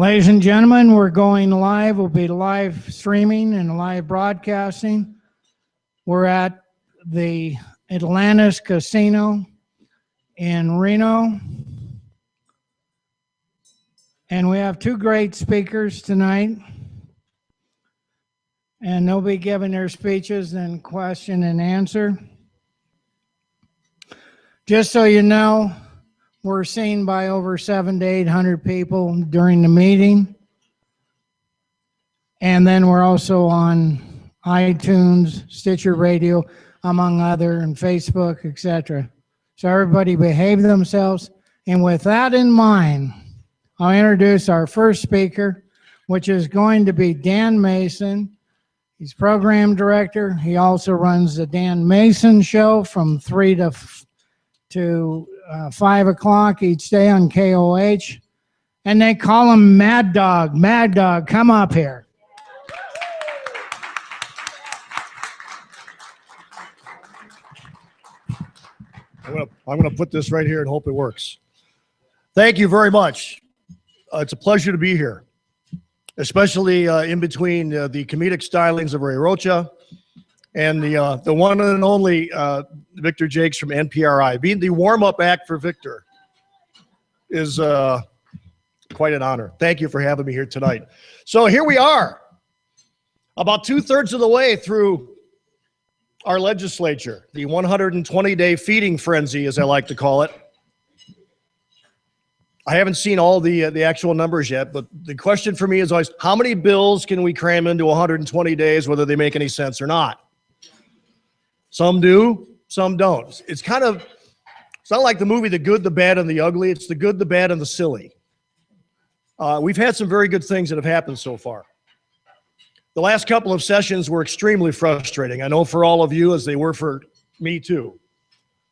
Ladies and gentlemen, we're going live. We'll be live streaming and live broadcasting. We're at the Atlantis Casino in Reno. And we have two great speakers tonight. And they'll be giving their speeches and question and answer. Just so you know, we're seen by over 700 to 800 people during the meeting. And then we're also on iTunes, Stitcher Radio, among other, and Facebook, etc. So everybody behave themselves. And with that in mind, I'll introduce our first speaker, which is going to be Dan Mason. He's program director. He also runs the Dan Mason Show from 3 to 5 o'clock each day on KOH. And they call him Mad Dog. Mad Dog, come up here. I'm going to put this right here and hope it works. Thank you very much. It's a pleasure to be here, especially in between the comedic stylings of Ray Rocha and the one and only Victor Joecks from NPRI. Being the warm-up act for Victor is quite an honor. Thank you for having me here tonight. So here we are, about 2/3 of the way through our legislature, the 120-day feeding frenzy, as I like to call it. I haven't seen all the actual numbers yet, but the question for me is always, how many bills can we cram into 120 days, whether they make any sense or not? Some do, some don't. It's not like the movie The Good, the Bad, and the Ugly. It's the good, the bad, and the silly. We've had some very good things that have happened so far. The last couple of sessions were extremely frustrating. I know for all of you, as they were for me too.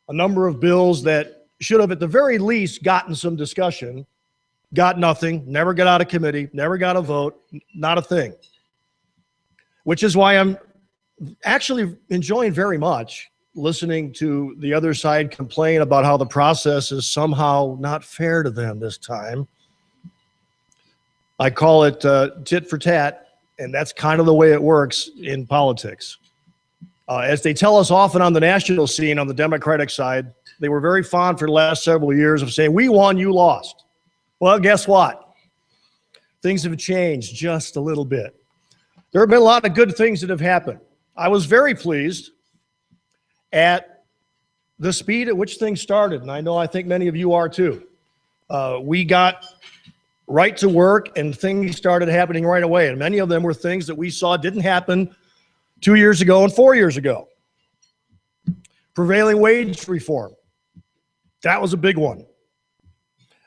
A number of bills that should have at the very least gotten some discussion, got nothing, never got out of committee, never got a vote, not a thing. Which is why I'm actually enjoying very much listening to the other side complain about how the process is somehow not fair to them this time. I call it tit for tat. And that's kind of the way it works in politics. As they tell us often on the national scene, on the Democratic side, they were very fond for the last several years of saying, we won, you lost. Well, guess what? Things have changed just a little bit. There have been a lot of good things that have happened. I was very pleased at the speed at which things started, and I think many of you are too. We got right to work, and things started happening right away. And many of them were things that we saw didn't happen 2 years ago and 4 years ago. Prevailing wage reform. That was a big one.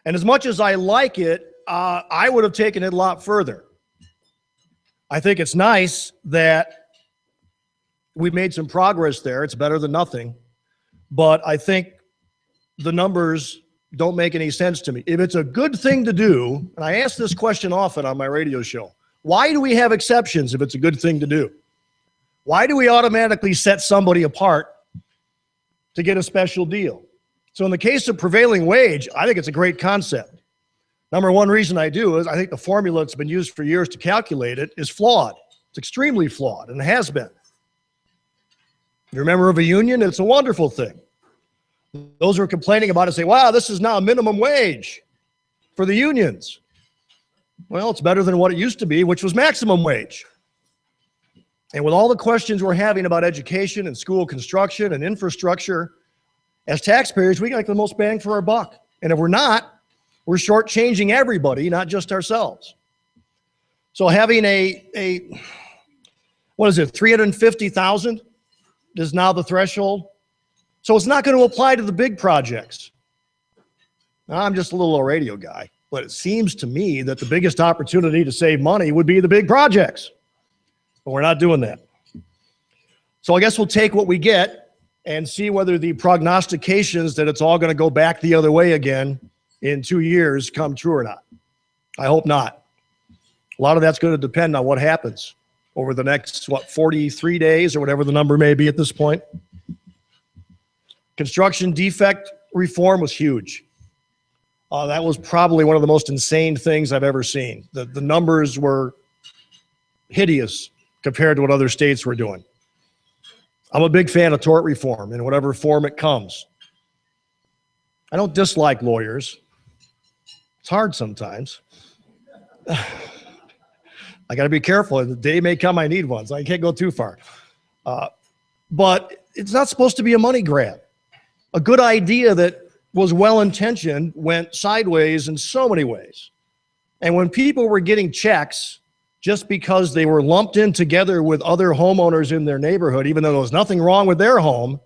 And as much as I like it, I would have taken it a lot further. I think it's nice that we've made some progress there. It's better than nothing. But I think the numbers don't make any sense to me. If it's a good thing to do, and I ask this question often on my radio show, why do we have exceptions if it's a good thing to do? Why do we automatically set somebody apart to get a special deal? So in the case of prevailing wage, I think it's a great concept. Number one reason I do is I think the formula that's been used for years to calculate it is flawed. It's extremely flawed, and it has been. You're a member of a union, it's a wonderful thing. Those who are complaining about it say, wow, this is now a minimum wage for the unions. Well, it's better than what it used to be, which was maximum wage. And with all the questions we're having about education and school construction and infrastructure, as taxpayers, we get the most bang for our buck. And if we're not, we're shortchanging everybody, not just ourselves. So having what is it, 350,000 is now the threshold. So it's not going to apply to the big projects. Now, I'm just a little old radio guy, but it seems to me that the biggest opportunity to save money would be the big projects. But we're not doing that. So I guess we'll take what we get and see whether the prognostications that it's all going to go back the other way again in 2 years come true or not. I hope not. A lot of that's going to depend on what happens over the next, 43 days or whatever the number may be at this point. Construction defect reform was huge. That was probably one of the most insane things I've ever seen. The numbers were hideous compared to what other states were doing. I'm a big fan of tort reform in whatever form it comes. I don't dislike lawyers. It's hard sometimes. I got to be careful. The day may come I need one, so I can't go too far. But it's not supposed to be a money grab. A good idea that was well-intentioned went sideways in so many ways. And when people were getting checks just because they were lumped in together with other homeowners in their neighborhood, even though there was nothing wrong with their home,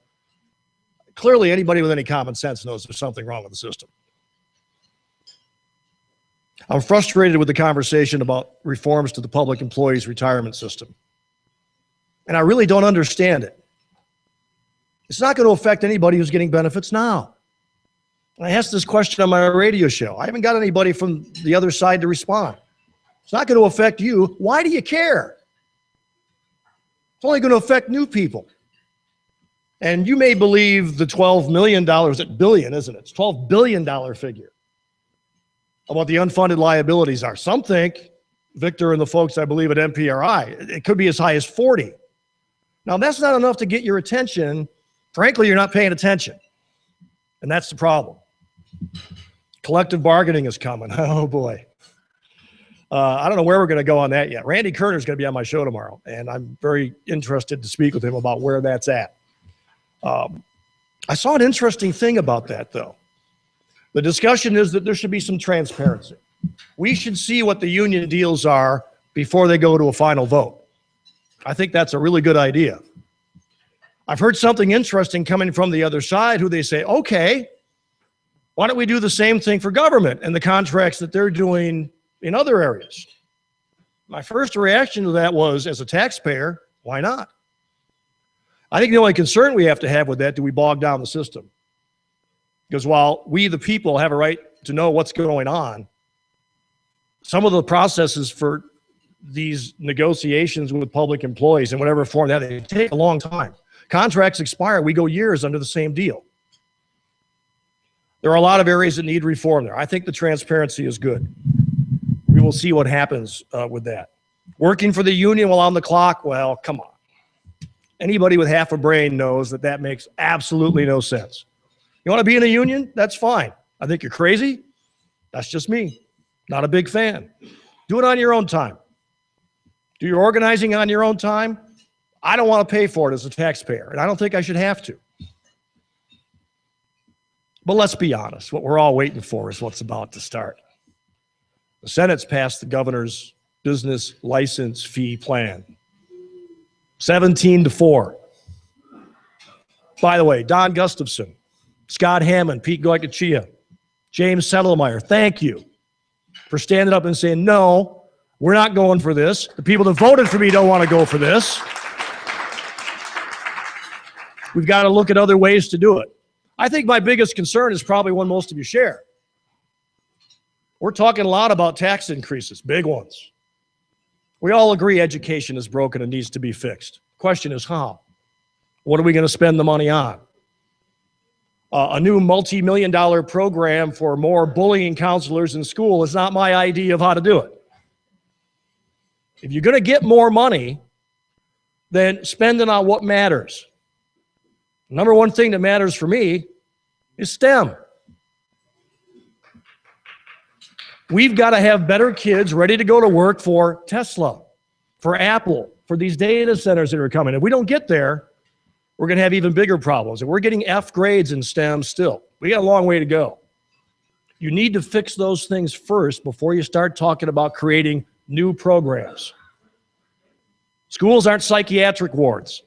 clearly anybody with any common sense knows there's something wrong with the system. I'm frustrated with the conversation about reforms to the public employees' retirement system. And I really don't understand it. It's not going to affect anybody who's getting benefits now. I asked this question on my radio show. I haven't got anybody from the other side to respond. It's not going to affect you. Why do you care? It's only going to affect new people. And you may believe the $12 million, billion, isn't it? It's $12 billion figure of what the unfunded liabilities are. Some think, Victor and the folks I believe at MPRI, it could be as high as 40. Now, that's not enough to get your attention. Frankly, you're not paying attention. And that's the problem. Collective bargaining is coming. Oh, boy. I don't know where we're going to go on that yet. Randy Kerner's going to be on my show tomorrow, and I'm very interested to speak with him about where that's at. I saw an interesting thing about that, though. The discussion is that there should be some transparency. We should see what the union deals are before they go to a final vote. I think that's a really good idea. I've heard something interesting coming from the other side who they say, okay, why don't we do the same thing for government and the contracts that they're doing in other areas? My first reaction to that was, as a taxpayer, why not? I think the only concern we have to have with that, do we bog down the system? Because while we, the people, have a right to know what's going on, some of the processes for these negotiations with public employees in whatever form that they take a long time. Contracts expire, we go years under the same deal. There are a lot of areas that need reform there. I think the transparency is good. We will see what happens with that. Working for the union while on the clock, well, come on. Anybody with half a brain knows that that makes absolutely no sense. You want to be in a union? That's fine. I think you're crazy. That's just me. Not a big fan. Do it on your own time. Do your organizing on your own time. I don't want to pay for it as a taxpayer, and I don't think I should have to. But let's be honest. What we're all waiting for is what's about to start. The Senate's passed the governor's business license fee plan. 17-4. By the way, Don Gustafson, Scott Hammond, Pete Goycochea, James Settlemeyer, thank you for standing up and saying, no, we're not going for this. The people that voted for me don't want to go for this. We've got to look at other ways to do it. I think my biggest concern is probably one most of you share. We're talking a lot about tax increases, big ones. We all agree education is broken and needs to be fixed. Question is how? What are we going to spend the money on? A new multi-million-dollar program for more bullying counselors in school is not my idea of how to do it. If you're going to get more money, then spend it on what matters. Number one thing that matters for me is STEM. We've got to have better kids ready to go to work for Tesla, for Apple, for these data centers that are coming. If we don't get there, we're going to have even bigger problems. And we're getting F grades in STEM still. We got a long way to go. You need to fix those things first before you start talking about creating new programs. Schools aren't psychiatric wards.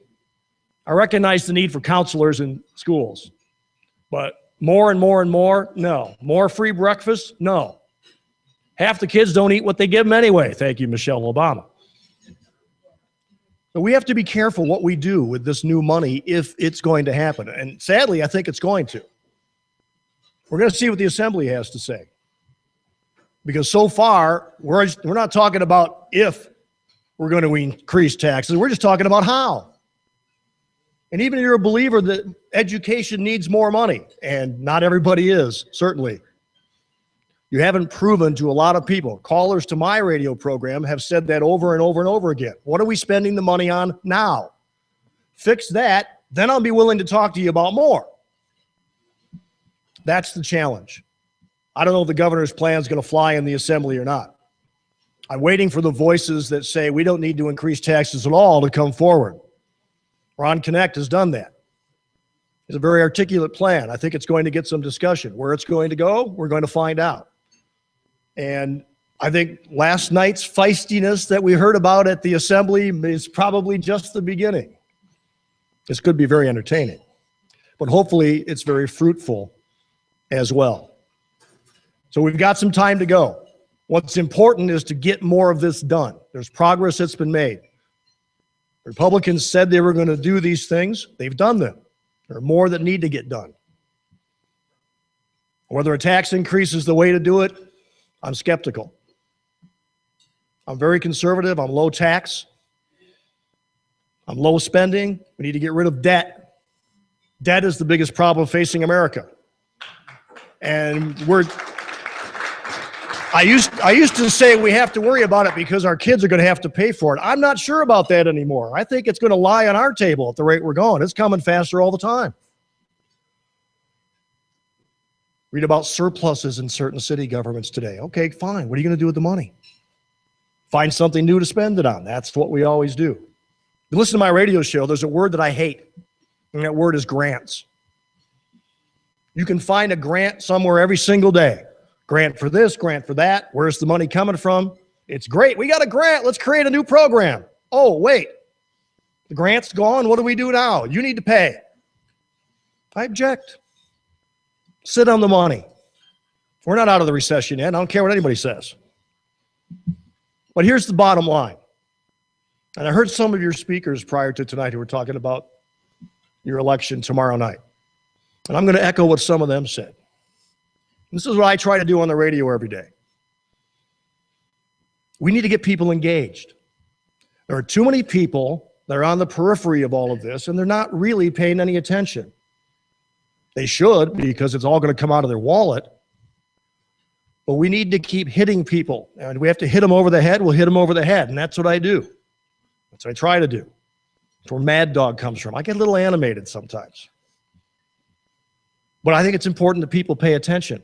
I recognize the need for counselors in schools. But more and more and more, no. More free breakfast? No. Half the kids don't eat what they give them anyway. Thank you, Michelle Obama. But we have to be careful what we do with this new money if it's going to happen. And sadly, I think it's going to. We're going to see what the Assembly has to say. Because so far, we're not talking about if we're going to increase taxes. We're just talking about how. And even if you're a believer that education needs more money, and not everybody is, certainly, You haven't proven to a lot of people. Callers to my radio program have said that over and over and over again. What are we spending the money on now? Fix that, then I'll be willing to talk to you about more. That's the challenge. I don't know if the governor's plan is going to fly in the assembly or not. I'm waiting for the voices that say we don't need to increase taxes at all to come forward. Ron Connect has done that. It's a very articulate plan. I think it's going to get some discussion. Where it's going to go, we're going to find out. And I think last night's feistiness that we heard about at the assembly is probably just the beginning. This could be very entertaining, but hopefully it's very fruitful as well. So we've got some time to go. What's important is to get more of this done. There's progress that's been made. Republicans said they were going to do these things. They've done them. There are more that need to get done. Whether a tax increase is the way to do it, I'm skeptical. I'm very conservative. I'm low tax. I'm low spending. We need to get rid of debt. Debt is the biggest problem facing America. And I used to say we have to worry about it because our kids are going to have to pay for it. I'm not sure about that anymore. I think it's going to lie on our table at the rate we're going. It's coming faster all the time. Read about surpluses in certain city governments today. Okay, fine. What are you going to do with the money? Find something new to spend it on. That's what we always do. You listen to my radio show, there's a word that I hate, and that word is grants. You can find a grant somewhere every single day. Grant for this, grant for that. Where's the money coming from? It's great. We got a grant. Let's create a new program. Oh, wait. The grant's gone. What do we do now? You need to pay. I object. Sit on the money. We're not out of the recession yet. I don't care what anybody says. But here's the bottom line. And I heard some of your speakers prior to tonight who were talking about your election tomorrow night. And I'm going to echo what some of them said. This is what I try to do on the radio every day. We need to get people engaged. There are too many people that are on the periphery of all of this, and they're not really paying any attention. They should, because it's all going to come out of their wallet. But we need to keep hitting people. And we have to hit them over the head, we'll hit them over the head. And that's what I do. That's what I try to do. That's where Mad Dog comes from. I get a little animated sometimes. But I think it's important that people pay attention,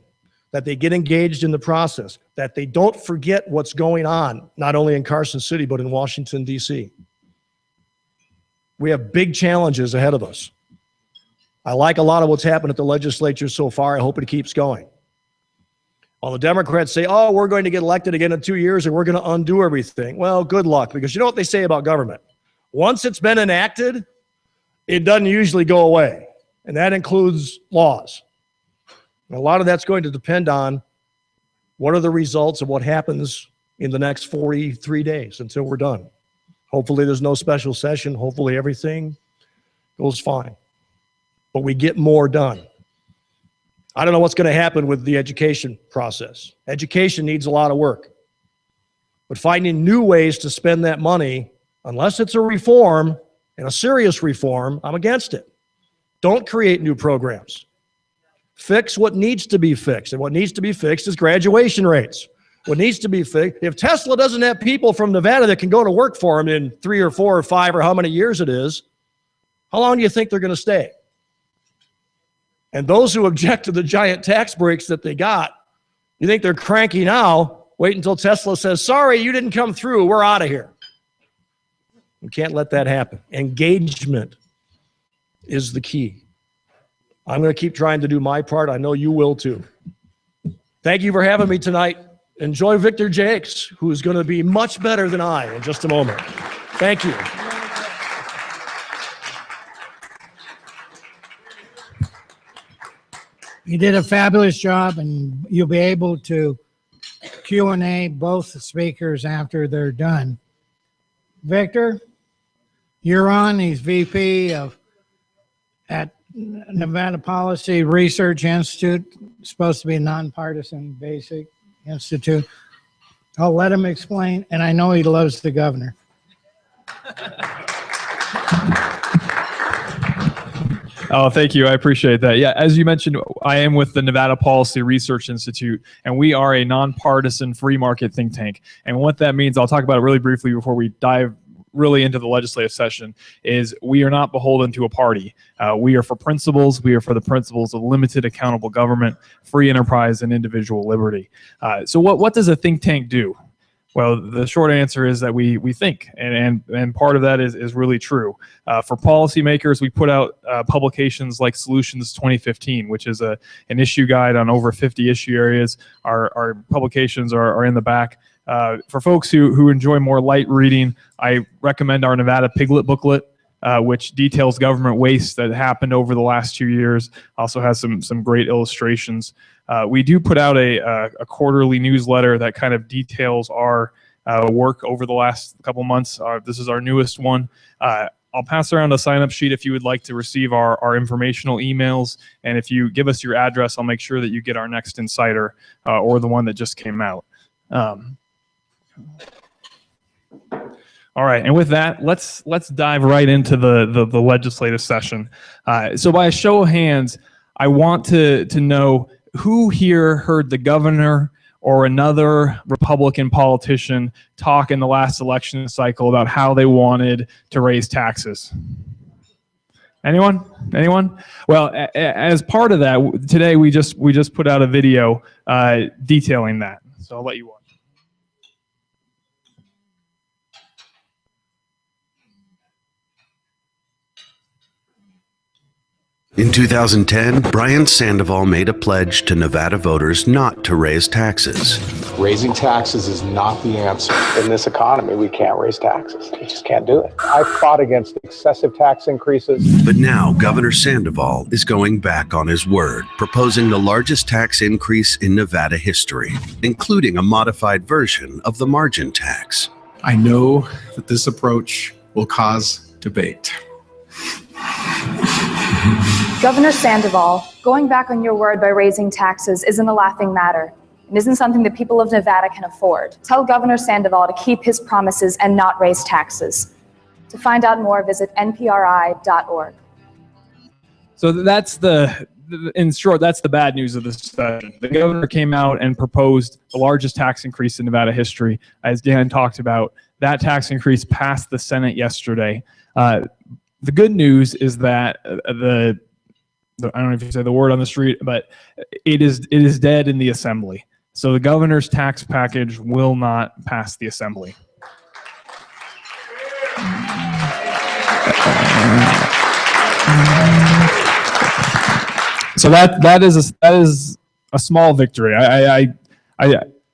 that they get engaged in the process, that they don't forget what's going on, not only in Carson City, but in Washington, D.C. We have big challenges ahead of us. I like a lot of what's happened at the legislature so far. I hope it keeps going. While the Democrats say, oh, we're going to get elected again in 2 years and we're going to undo everything. Well, good luck, because you know what they say about government. Once it's been enacted, it doesn't usually go away. And that includes laws. And a lot of that's going to depend on what are the results of what happens in the next 43 days until we're done. Hopefully there's no special session. Hopefully everything goes fine. But we get more done. I don't know what's going to happen with the education process. Education needs a lot of work. But finding new ways to spend that money, unless it's a reform, and a serious reform, I'm against it. Don't create new programs. Fix what needs to be fixed. And what needs to be fixed is graduation rates. What needs to be fixed, if Tesla doesn't have people from Nevada that can go to work for them in 3 or 4 or 5 or how many years it is, how long do you think they're going to stay? And those who object to the giant tax breaks that they got, you think they're cranky now? Wait until Tesla says, sorry, you didn't come through. We're out of here. We can't let that happen. Engagement is the key. I'm going to keep trying to do my part. I know you will too. Thank you for having me tonight. Enjoy Victor Joecks, who's going to be much better than I in just a moment. Thank you. You did a fabulous job, and you'll be able to Q&A both speakers after they're done. Victor, you're on. He's VP at Nevada Policy Research Institute. It's supposed to be a nonpartisan basic institute. I'll let him explain, and I know he loves the governor. Oh, thank you. I appreciate that. Yeah, as you mentioned, I am with the Nevada Policy Research Institute, and we are a nonpartisan free market think tank. And what that means, I'll talk about it really briefly before we dive really into the legislative session, is we are not beholden to a party. We are for principles. We are for the principles of limited accountable government, free enterprise, and individual liberty. So what does a think tank do? Well, the short answer is that we think, and part of that is really true. For policymakers, we put out publications like Solutions 2015, which is an issue guide on over 50 issue areas. Our publications are in the back. For folks who enjoy more light reading, I recommend our Nevada Piglet booklet, which details government waste that happened over the last 2 years. Also has some great illustrations. We do put out a quarterly newsletter that kind of details our work over the last couple months. This is our newest one. I'll pass around a sign-up sheet if you would like to receive our informational emails. And if you give us your address, I'll make sure that you get our next Insider or the one that just came out. All right, and with that, let's dive right into the legislative session. So by a show of hands, I want to know who here heard the governor or another Republican politician talk in the last election cycle about how they wanted to raise taxes. Anyone? Well, as part of that, today we just put out a video detailing that. So I'll let you watch. In 2010, Brian Sandoval made a pledge to Nevada voters not to raise taxes. Raising taxes is not the answer. In this economy, we can't raise taxes. We just can't do it. I fought against excessive tax increases. But now Governor Sandoval is going back on his word, proposing the largest tax increase in Nevada history, including a modified version of the margin tax. I know that this approach will cause debate. Governor Sandoval, going back on your word by raising taxes isn't a laughing matter. It isn't something that people of Nevada can afford. Tell Governor Sandoval to keep his promises and not raise taxes. To find out more, visit npri.org. So in short, that's the bad news of this session. The governor came out and proposed the largest tax increase in Nevada history. As Dan talked about, that tax increase passed the Senate yesterday. The good news is that I don't know if you say the word on the street, but it is dead in the assembly. So the governor's tax package will not pass the assembly. So that is a small victory.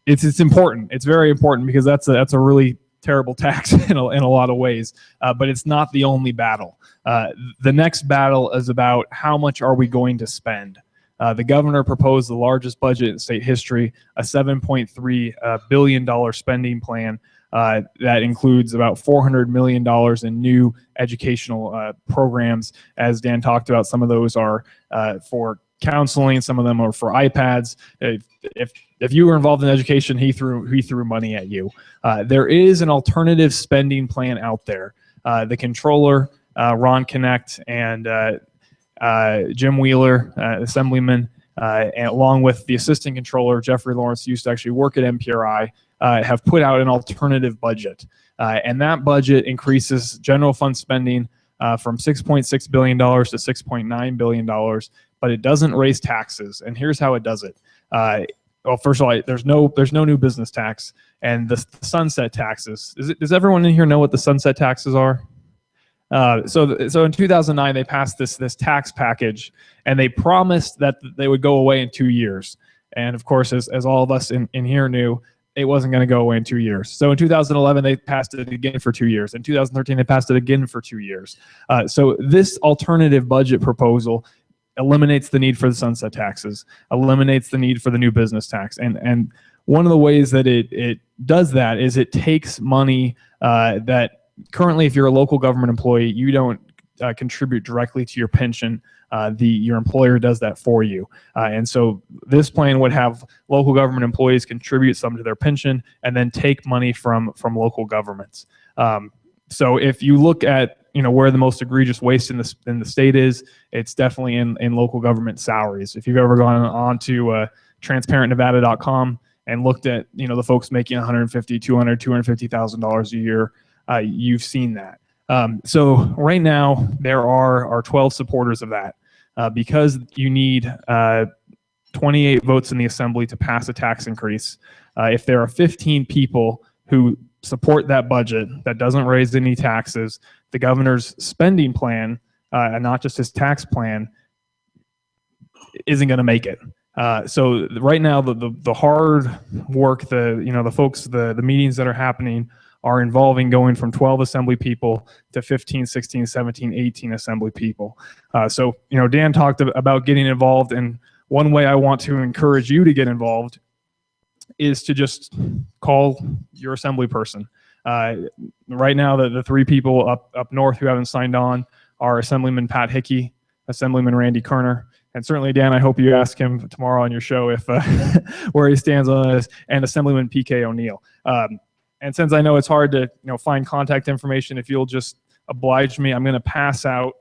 It's important. It's very important because that's a really terrible tax in a lot of ways, but it's not the only battle. The next battle is about how much are we going to spend. The governor proposed the largest budget in state history, a $7.3 billion spending plan that includes about $400 million in new educational programs. As Dan talked about, some of those are for counseling, some of them are for iPads. If you were involved in education, he threw money at you. There is an alternative spending plan out there. The controller, Ron Connect, and Jim Wheeler, Assemblyman, and along with the assistant controller, Jeffrey Lawrence, used to actually work at MPRI, have put out an alternative budget. And that budget increases general fund spending from $6.6 billion to $6.9 billion, but it doesn't raise taxes. And here's how it does it. Well, first of all, there's no new business tax, and the sunset taxes. Does everyone in here know what the sunset taxes are? So in 2009, they passed this tax package, and they promised that they would go away in 2 years. And of course, as all of us in here knew, it wasn't going to go away in 2 years. So in 2011, they passed it again for 2 years. In 2013, they passed it again for 2 years. So this alternative budget proposal eliminates the need for the sunset taxes, eliminates the need for the new business tax. And one of the ways that it does that is it takes money that currently, if you're a local government employee, you don't contribute directly to your pension. Your employer does that for you. And so this plan would have local government employees contribute some to their pension and then take money from local governments. So if you look at where the most egregious waste in the state is, it's definitely in local government salaries. If you've ever gone on to transparentnevada.com and looked at the folks making $150,000, $200,000, $250,000 a year, you've seen that. So right now there are 12 supporters of that, because you need 28 votes in the assembly to pass a tax increase. If there are 15 people who support that budget that doesn't raise any taxes, the governor's spending plan, and not just his tax plan, isn't going to make it. So right now, the hard work, the folks, the meetings that are happening are involving going from 12 assembly people to 15, 16, 17, 18 assembly people. So Dan talked about getting involved, and one way I want to encourage you to get involved is to just call your assembly person. Right now, the three people up north who haven't signed on are Assemblyman Pat Hickey, Assemblyman Randy Kerner, and certainly, Dan, I hope you ask him tomorrow on your show if where he stands on this, and Assemblyman PK O'Neill. And since I know it's hard to find contact information, if you'll just oblige me, I'm going to pass out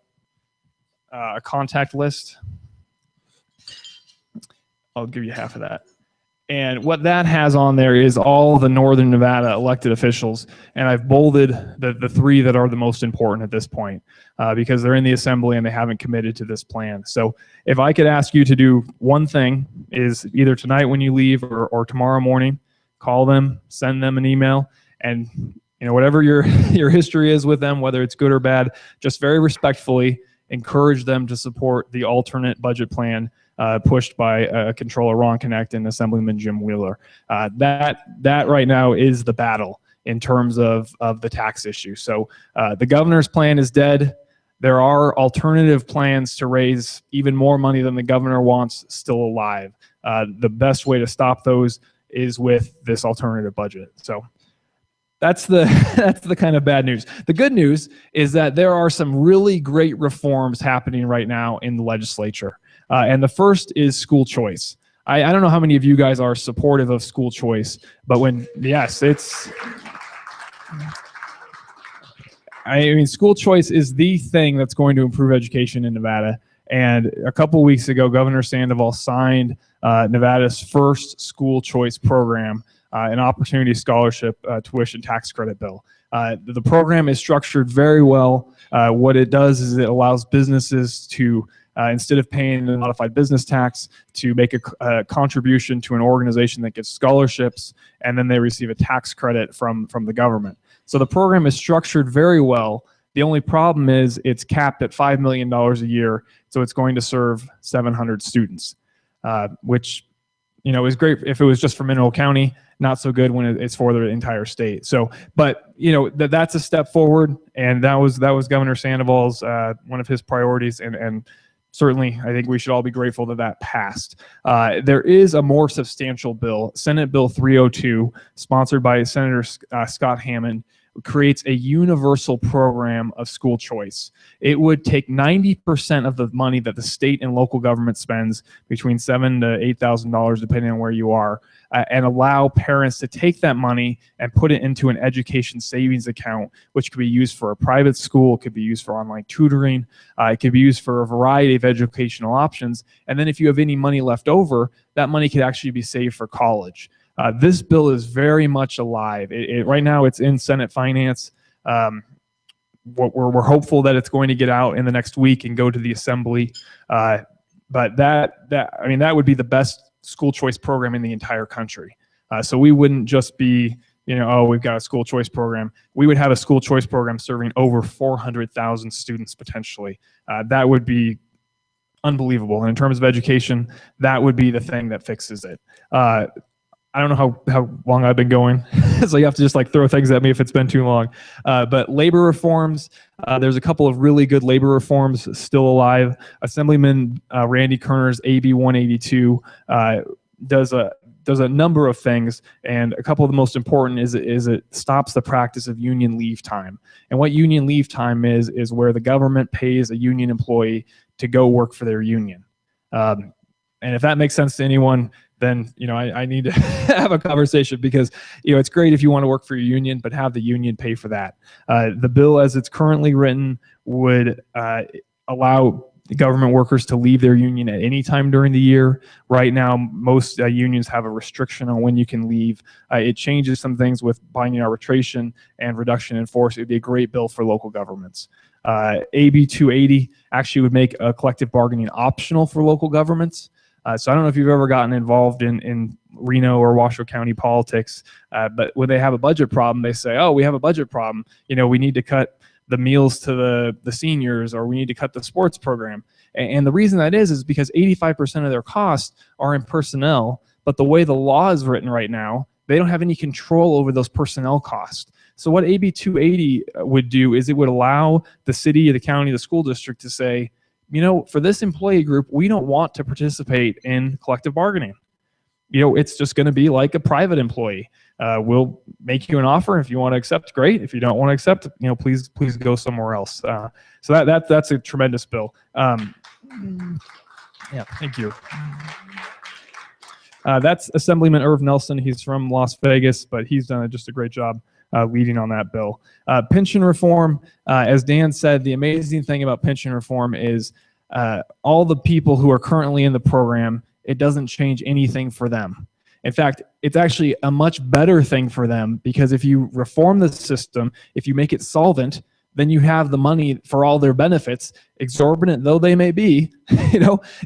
a contact list. I'll give you half of that. And what that has on there is all the Northern Nevada elected officials, and I've bolded the three that are the most important at this point, because they're in the assembly and they haven't committed to this plan. So if I could ask you to do one thing, is either tonight when you leave or tomorrow morning, call them, send them an email, and whatever your history is with them, whether it's good or bad, just very respectfully encourage them to support the alternate budget plan pushed by Controller Ron Connect and Assemblyman Jim Wheeler. That right now is the battle in terms of the tax issue. So the governor's plan is dead. There are alternative plans to raise even more money than the governor wants still alive. The best way to stop those is with this alternative budget. So that's the kind of bad news. The good news is that there are some really great reforms happening right now in the legislature. And the first is school choice. I don't know how many of you guys are supportive of school choice, but school choice is the thing that's going to improve education in Nevada. And a couple weeks ago, Governor Sandoval signed Nevada's first school choice program, an opportunity scholarship tuition tax credit bill. The program is structured very well. What it does is it allows businesses to, instead of paying the modified business tax, to make a contribution to an organization that gives scholarships, and then they receive a tax credit from the government. So the program is structured very well. The only problem is it's capped at $5 million a year, so it's going to serve 700 students, which is great if it was just for Mineral County, not so good when it's for the entire state. So, but that's a step forward, and that was Governor Sandoval's one of his priorities, and certainly I think we should all be grateful that passed. There is a more substantial bill, Senate Bill 302, sponsored by Senator Scott Hammond, creates a universal program of school choice. It would take 90% of the money that the state and local government spends, between $7,000 to $8,000 depending on where you are, and allow parents to take that money and put it into an education savings account, which could be used for a private school, it could be used for online tutoring, it could be used for a variety of educational options. And then if you have any money left over, that money could actually be saved for college. This bill is very much alive. Right now it's in Senate Finance. We're hopeful that it's going to get out in the next week and go to the Assembly. But that would be the best school choice program in the entire country. So we wouldn't just be, we've got a school choice program. We would have a school choice program serving over 400,000 students potentially. That would be unbelievable. And in terms of education, that would be the thing that fixes it. I don't know how long I've been going, so you have to just throw things at me if it's been too long. But labor reforms, there's a couple of really good labor reforms still alive. Assemblyman Randy Kerner's AB 182 does a number of things, and a couple of the most important is it stops the practice of union leave time. And what union leave time is where the government pays a union employee to go work for their union. And if that makes sense to anyone, then I need to have a conversation, because it's great if you want to work for your union, but have the union pay for that. The bill as it's currently written would allow government workers to leave their union at any time during the year. Right now, most unions have a restriction on when you can leave. It changes some things with binding arbitration and reduction in force. It would be a great bill for local governments. AB 280 actually would make collective bargaining optional for local governments. So I don't know if you've ever gotten involved in Reno or Washoe County politics, but when they have a budget problem, they say, oh, we have a budget problem. We need to cut the meals to the seniors, or we need to cut the sports program. And the reason that is because 85% of their costs are in personnel, but the way the law is written right now, they don't have any control over those personnel costs. So what AB 280 would do is it would allow the city, the county, the school district to say, for this employee group, we don't want to participate in collective bargaining. It's just going to be like a private employee. We'll make you an offer. If you want to accept, great. If you don't want to accept, please go somewhere else. So that's a tremendous bill. Yeah, thank you. That's Assemblyman Irv Nelson. He's from Las Vegas, but he's done just a great job leading on that bill. Pension reform, as Dan said, the amazing thing about pension reform is all the people who are currently in the program, it doesn't change anything for them. In fact, it's actually a much better thing for them, because if you reform the system, if you make it solvent, then you have the money for all their benefits, exorbitant though they may be.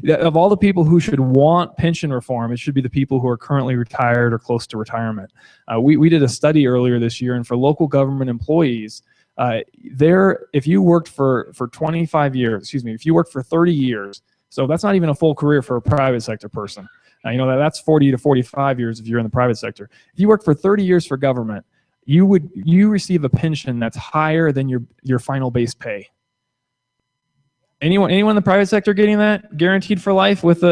Of all the people who should want pension reform, it should be the people who are currently retired or close to retirement. We did a study earlier this year, and for local government employees, if you worked for 25 years, if you worked for 30 years, so that's not even a full career for a private sector person. That's 40 to 45 years if you're in the private sector. If you work for 30 years for government, you receive a pension that's higher than your final base pay. Anyone in the private sector getting that guaranteed for life with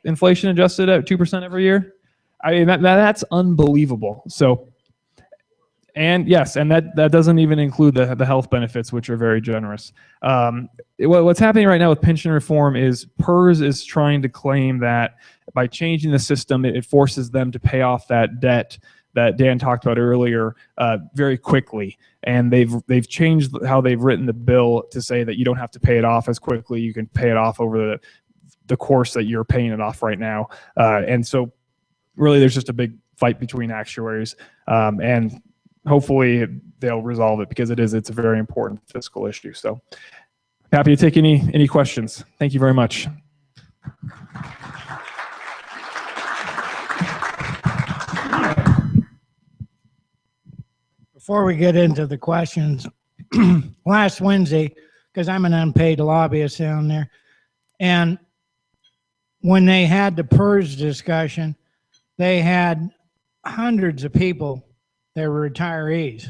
inflation adjusted at 2% every year? That's unbelievable. So, and yes, and that doesn't even include the health benefits, which are very generous. What's happening right now with pension reform is PERS is trying to claim that by changing the system, it forces them to pay off that debt that Dan talked about earlier very quickly. And they've changed how they've written the bill to say that you don't have to pay it off as quickly. You can pay it off over the course that you're paying it off right now. And so really there's just a big fight between actuaries. And hopefully they'll resolve it, because it's a very important fiscal issue. So happy to take any questions. Thank you very much. Before we get into the questions, last Wednesday, because I'm an unpaid lobbyist down there, and when they had the PERS discussion, they had hundreds of people that were retirees,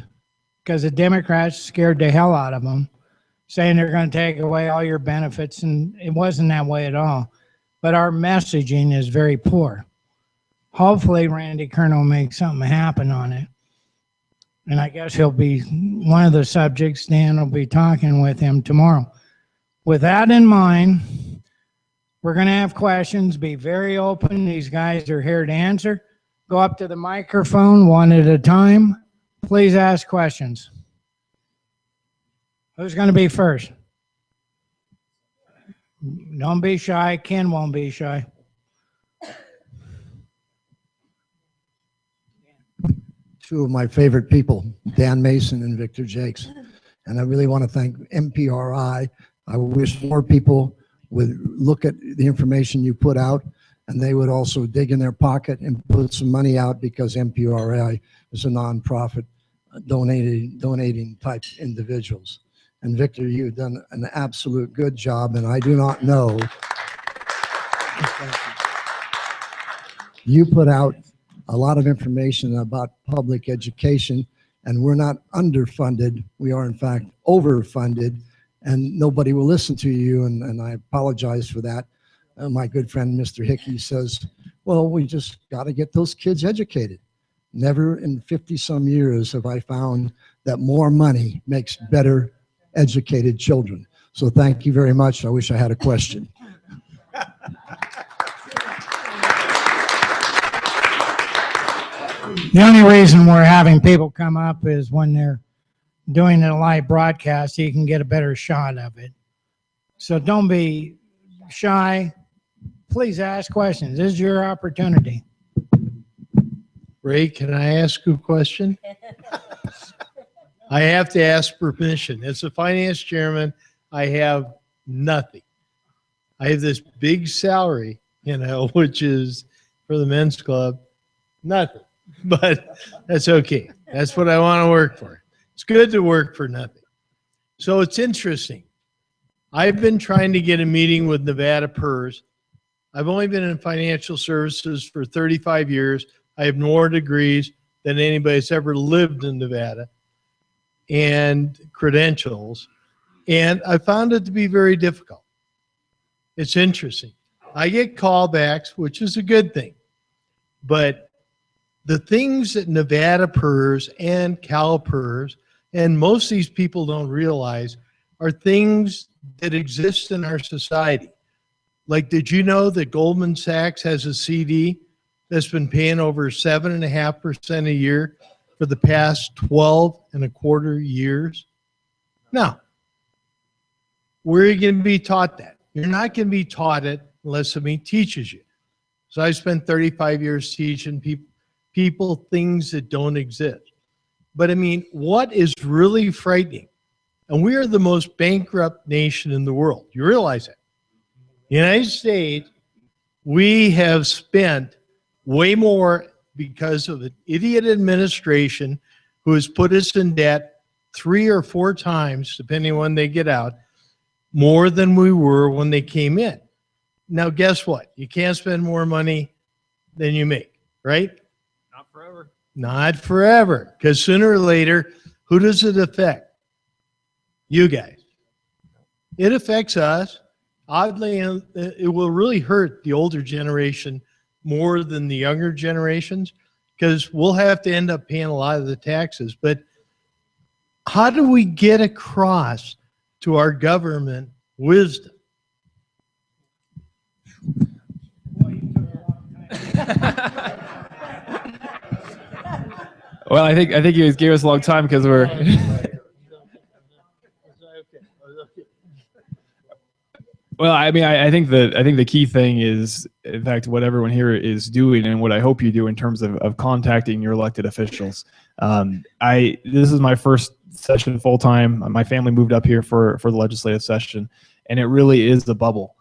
because the Democrats scared the hell out of them, saying they're going to take away all your benefits, and it wasn't that way at all. But our messaging is very poor. Hopefully Randy Kern will make something happen on it. And I guess he'll be one of the subjects. Dan will be talking with him tomorrow. With that in mind, we're going to have questions. Be very open. These guys are here to answer. Go up to the microphone one at a time. Please ask questions. Who's going to be first? Don't be shy. Ken won't be shy. Two of my favorite people, Dan Mason and Victor Joecks. And I really want to thank MPRI. I wish more people would look at the information you put out, and they would also dig in their pocket and put some money out, because MPRI is a nonprofit donating type individuals. And Victor, you've done an absolute good job, and I do not know. You put out a lot of information about public education, and we're not underfunded. We are, in fact, overfunded, and nobody will listen to you, and I apologize for that. My good friend, Mr. Hickey, says, well, we just got to get those kids educated. Never in 50-some years have I found that more money makes better educated children. So thank you very much. I wish I had a question. The only reason we're having people come up is when they're doing a live broadcast, you can get a better shot of it. So don't be shy. Please ask questions. This is your opportunity. Ray, can I ask you a question? I have to ask permission. As a finance chairman, I have nothing. I have this big salary, which is for the men's club, nothing. But that's okay. That's what I want to work for. It's good to work for nothing. So it's interesting. I've been trying to get a meeting with Nevada PERS. I've only been in financial services for 35 years. I have more degrees than anybody that's ever lived in Nevada and credentials. And I found it to be very difficult. It's interesting. I get callbacks, which is a good thing. But the things that Nevada PERS and Cal PERS, and most of these people don't realize, are things that exist in our society. Like, did you know that Goldman Sachs has a CD that's been paying over 7.5% a year for the past 12.25 years? No. Where are you going to be taught that? You're not going to be taught it unless somebody teaches you. So I spent 35 years teaching people things that don't exist. But I mean, what is really frightening, and we are the most bankrupt nation in the world. You realize that? The United States, we have spent way more because of an idiot administration who has put us in debt 3 or 4 times, depending on when they get out, more than we were when they came in. Now, guess what? You can't spend more money than you make, right? Not forever. Not forever, because sooner or later, who does it affect? You guys. It affects us. Oddly, it will really hurt the older generation more than the younger generations, because we'll have to end up paying a lot of the taxes. But how do we get across to our government wisdom? Well, I think you guys gave us a long time because we're. Well, I mean, I think the key thing is, in fact, what everyone here is doing, and what I hope you do in terms of contacting your elected officials. This is my first session full time. My family moved up here for the legislative session, and it really is a bubble.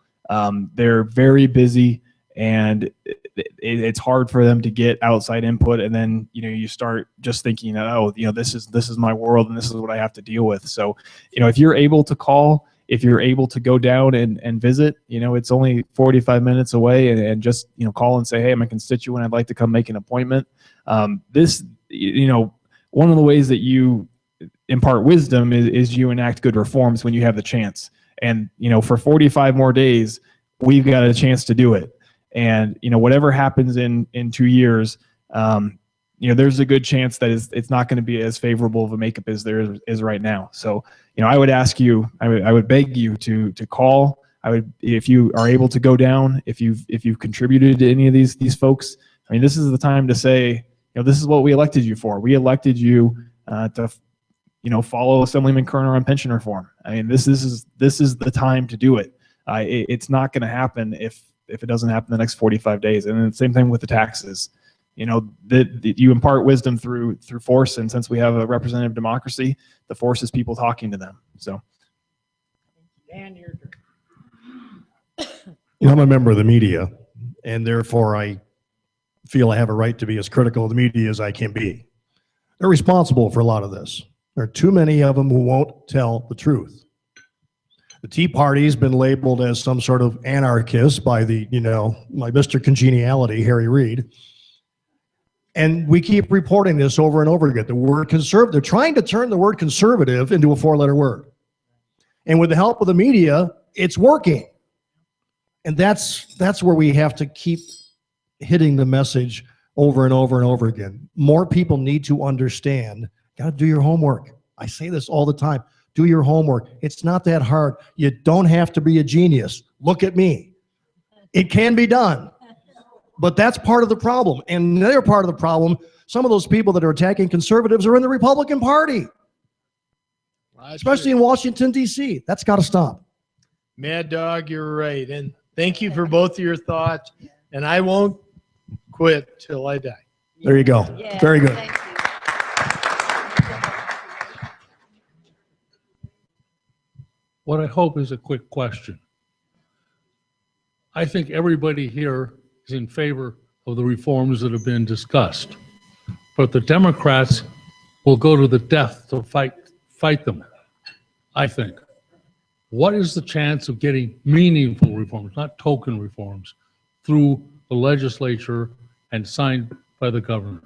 They're very busy, and it's hard for them to get outside input. And then you start just thinking, oh, this is my world, and this is what I have to deal with. So if you're able to call. If you're able to go down and visit, it's only 45 minutes away, and just, call and say, hey, I'm a constituent. I'd like to come make an appointment. One of the ways that you impart wisdom is you enact good reforms when you have the chance. And, for 45 more days, we've got a chance to do it. And, whatever happens in 2 years, there's a good chance that it's not going to be as favorable of a makeup as there is right now. So, I would ask you, I would beg you to call. If you are able to go down, if you've contributed to any of these folks, this is the time to say, this is what we elected you for. We elected you to, follow Assemblyman Kerner on pension reform. This is the time to do it. It's not going to happen if it doesn't happen the next 45 days. And then the same thing with the taxes. You impart wisdom through force, and since we have a representative democracy, the force is people talking to them. So, Dan, your turn. I'm a member of the media, and therefore I feel I have a right to be as critical of the media as I can be. They're responsible for a lot of this. There are too many of them who won't tell the truth. The Tea Party has been labeled as some sort of anarchist by my Mr. Congeniality, Harry Reid. And we keep reporting this over and over again. The word conservative, they're trying to turn the word conservative into a 4-letter word. And with the help of the media, it's working. And that's where we have to keep hitting the message over and over and over again. More people need to understand, got to do your homework. I say this all the time. Do your homework. It's not that hard. You don't have to be a genius. Look at me. It can be done. But that's part of the problem. And another part of the problem, some of those people that are attacking conservatives are in the Republican Party, especially in Washington, D.C. That's got to stop. Mad Dog, you're right. And thank you for both of your thoughts. And I won't quit till I die. There you go. Yeah, Very good. thank you. What I hope is a quick question. I think everybody here is in favor of the reforms that have been discussed, but the Democrats will go to the death to fight them, I think. What is the chance of getting meaningful reforms, not token reforms, through the legislature and signed by the governor?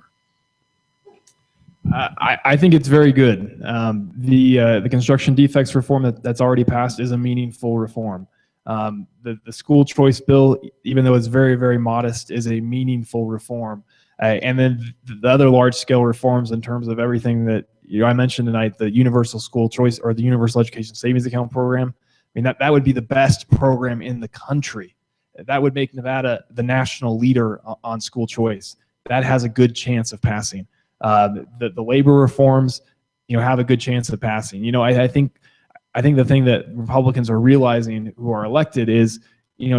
I think it's very good. The construction defects reform that's already passed is a meaningful reform. The school choice bill, even though it's very, very modest, is a meaningful reform. And then the other large-scale reforms in terms of everything that I mentioned tonight, the universal school choice or the universal education savings account program. I mean, that would be the best program in the country. That would make Nevada the national leader on school choice. That has a good chance of passing. The labor reforms, have a good chance of passing. I think the thing that Republicans are realizing who are elected is,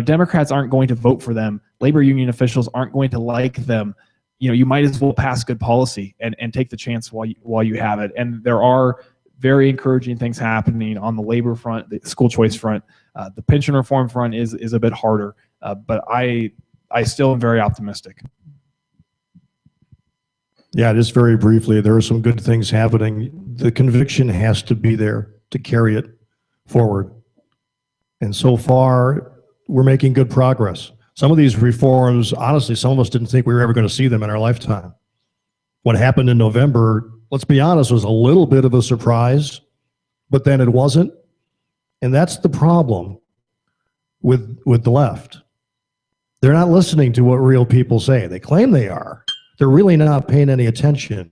Democrats aren't going to vote for them. Labor union officials aren't going to like them. You might as well pass good policy and take the chance while you have it. And there are very encouraging things happening on the labor front, the school choice front. The pension reform front is a bit harder, but I still am very optimistic. Yeah, just very briefly, there are some good things happening. The conviction has to be there to carry it forward. And so far, we're making good progress. Some of these reforms, honestly, some of us didn't think we were ever going to see them in our lifetime. What happened in November, let's be honest, was a little bit of a surprise, but then it wasn't. And that's the problem with the left. They're not listening to what real people say. They claim they are. They're really not paying any attention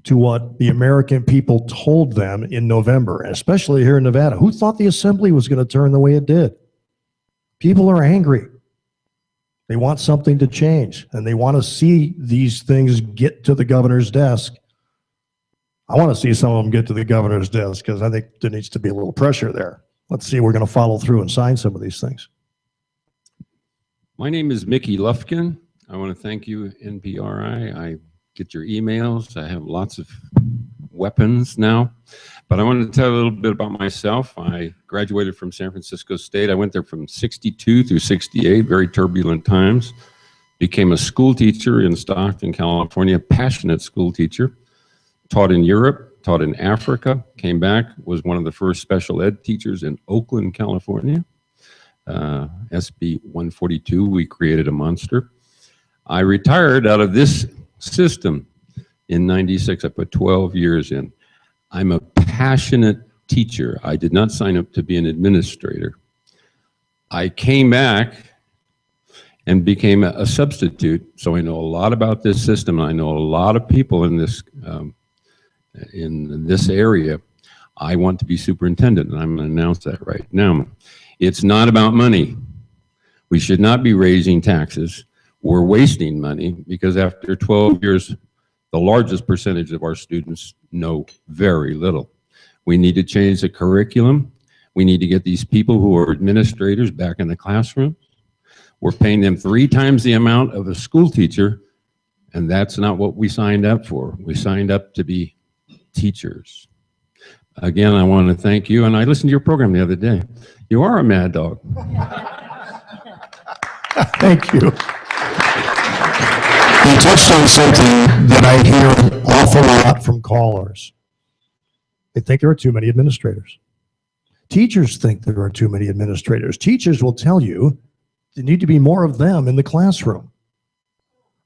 to what the American people told them in November, especially here in Nevada. Who thought the assembly was going to turn the way it did? People are angry. They want something to change, and they want to see these things get to the governor's desk. I want to see some of them get to the governor's desk because I think there needs to be a little pressure there. Let's see, we're going to follow through and sign some of these things. My name is Mickey Lufkin. I want to thank you, NPRI. I get your emails. I have lots of weapons now. But I wanted to tell you a little bit about myself. I graduated from San Francisco State. I went there from 62 through 68, very turbulent times. Became a school teacher in Stockton, California, passionate school teacher. Taught in Europe, taught in Africa, came back, was one of the first special ed teachers in Oakland, California. SB 142, we created a monster. I retired out of this system in 96. I put 12 years in. I'm a passionate teacher. I did not sign up to be an administrator. I came back and became a substitute, so I know a lot about this system. I know a lot of people in this area. I want to be superintendent, and I'm going to announce that right now. It's not about money. We should not be raising taxes. We're wasting money because after 12 years, the largest percentage of our students know very little. We need to change the curriculum. We need to get these people who are administrators back in the classroom. We're paying them 3 times the amount of a school teacher, and that's not what we signed up for. We signed up to be teachers. Again, I want to thank you, and I listened to your program the other day. You are a mad dog. Thank you. You touched on something that I hear An awful lot from callers. They think there are too many administrators. Teachers think there are too many administrators. Teachers will tell you there need to be more of them in the classroom.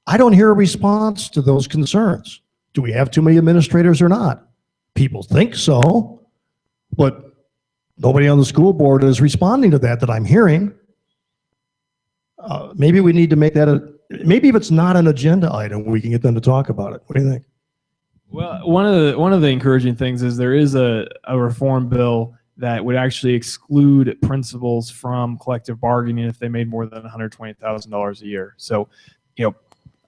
I don't hear a response to those concerns. Do we have too many administrators or not? People think so, but nobody on the school board is responding to that I'm hearing. Maybe we need to make that maybe if it's not an agenda item, we can get them to talk about it. What do you think? Well, one of the encouraging things is there is a reform bill that would actually exclude principals from collective bargaining if they made more than $120,000 a year. So,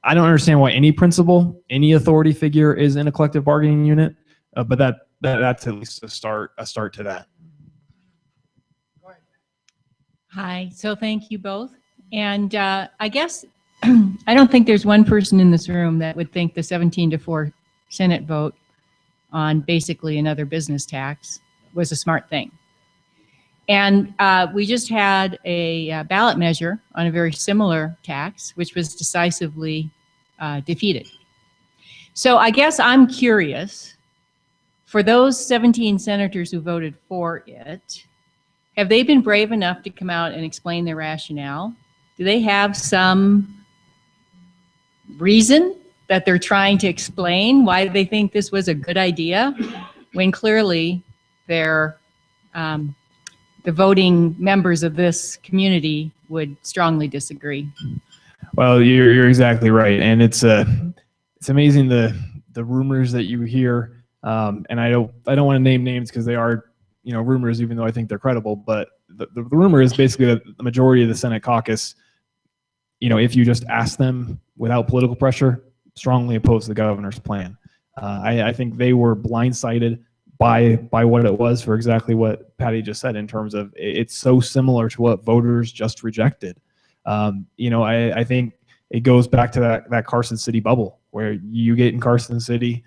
I don't understand why any principal, any authority figure is in a collective bargaining unit, but that's at least a start to that. Hi, so thank you both. And I guess I don't think there's one person in this room that would think the 17-4 Senate vote on basically another business tax was a smart thing. And we just had a ballot measure on a very similar tax, which was decisively defeated. So I guess I'm curious, for those 17 senators who voted for it, have they been brave enough to come out and explain their rationale? Do they have some reason that they're trying to explain why they think this was a good idea, when clearly they're the voting members of this community would strongly disagree? Well, you're exactly right, and it's amazing the rumors that you hear, and I don't want to name names because they are rumors, even though I think they're credible. But the rumor is basically that the majority of the Senate caucus, if you just ask them without political pressure, strongly oppose the governor's plan. I think they were blindsided by what it was, for exactly what Patty just said, in terms of it's so similar to what voters just rejected. I think it goes back to that Carson City bubble, where you get in Carson City,